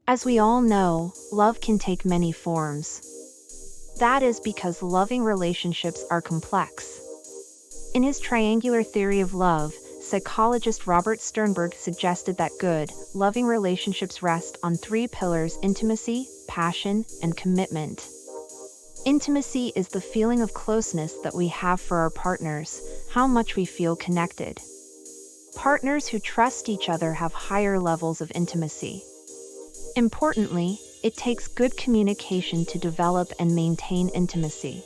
As we all know, love can take many forms. That is because loving relationships are complex. In his triangular theory of love, psychologist Robert Sternberg suggested that good, loving relationships rest on three pillars: intimacy, passion, and commitment. Intimacy is the feeling of closeness that we have for our partners, how much we feel connected. Partners who trust each other have higher levels of intimacy. Importantly, it takes good communication to develop and maintain intimacy.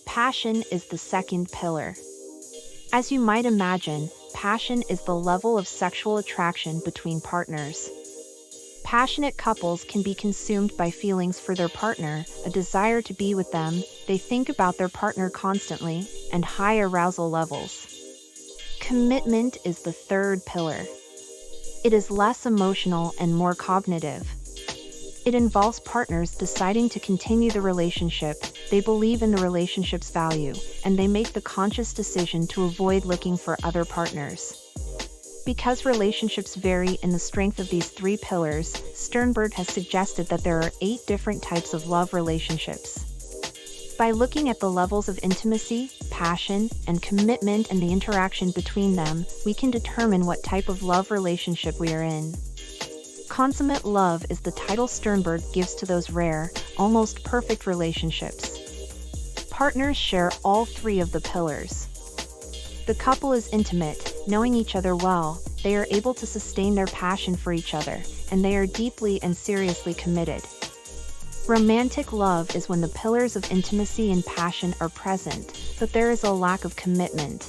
Passion is the second pillar. As you might imagine, passion is the level of sexual attraction between partners. Passionate couples can be consumed by feelings for their partner, a desire to be with them, they think about their partner constantly, and high arousal levels. Commitment is the third pillar. It is less emotional and more cognitive. It involves partners deciding to continue the relationship, they believe in the relationship's value, and they make the conscious decision to avoid looking for other partners. Because relationships vary in the strength of these three pillars, Sternberg has suggested that there are 8 different types of love relationships. By looking at the levels of intimacy, passion, and commitment and the interaction between them, we can determine what type of love relationship we are in. Consummate love is the title Sternberg gives to those rare, almost perfect relationships. Partners share all 3 of the pillars. The couple is intimate, knowing each other well, they are able to sustain their passion for each other, and they are deeply and seriously committed. Romantic love is when the pillars of intimacy and passion are present, but there is a lack of commitment.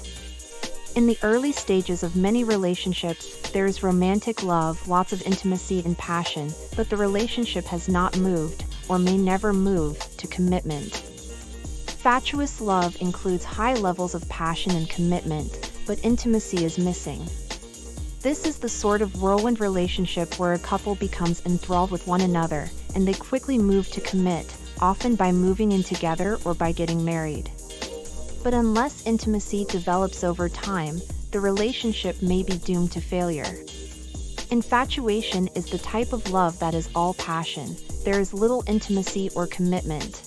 In the early stages of many relationships, there is romantic love, lots of intimacy and passion, but the relationship has not moved, or may never move, to commitment. Fatuous love includes high levels of passion and commitment, but intimacy is missing. This is the sort of whirlwind relationship where a couple becomes enthralled with one another, and they quickly move to commit, often by moving in together or by getting married. But unless intimacy develops over time, the relationship may be doomed to failure. Infatuation is the type of love that is all passion, there is little intimacy or commitment.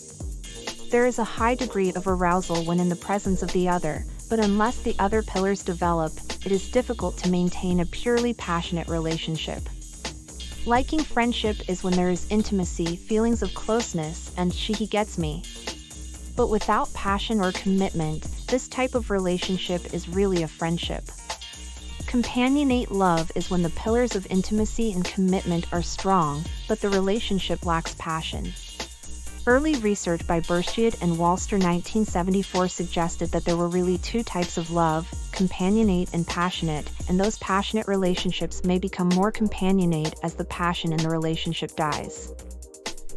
There is a high degree of arousal when in the presence of the other, but unless the other pillars develop, it is difficult to maintain a purely passionate relationship. Liking friendship is when there is intimacy, feelings of closeness, and he gets me. But without passion or commitment, this type of relationship is really a friendship. Companionate love is when the pillars of intimacy and commitment are strong, but the relationship lacks passion. Early research by Burstead and Walster 1974 suggested that there were really 2 types of love, companionate and passionate, and those passionate relationships may become more companionate as the passion in the relationship dies.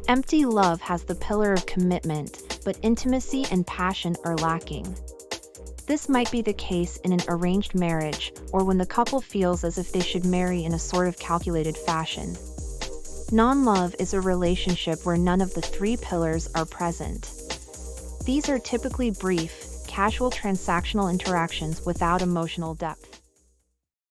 Empty love has the pillar of commitment, but intimacy and passion are lacking. This might be the case in an arranged marriage, or when the couple feels as if they should marry in a sort of calculated fashion. Non-love is a relationship where none of the 3 pillars are present. These are typically brief, casual transactional interactions without emotional depth.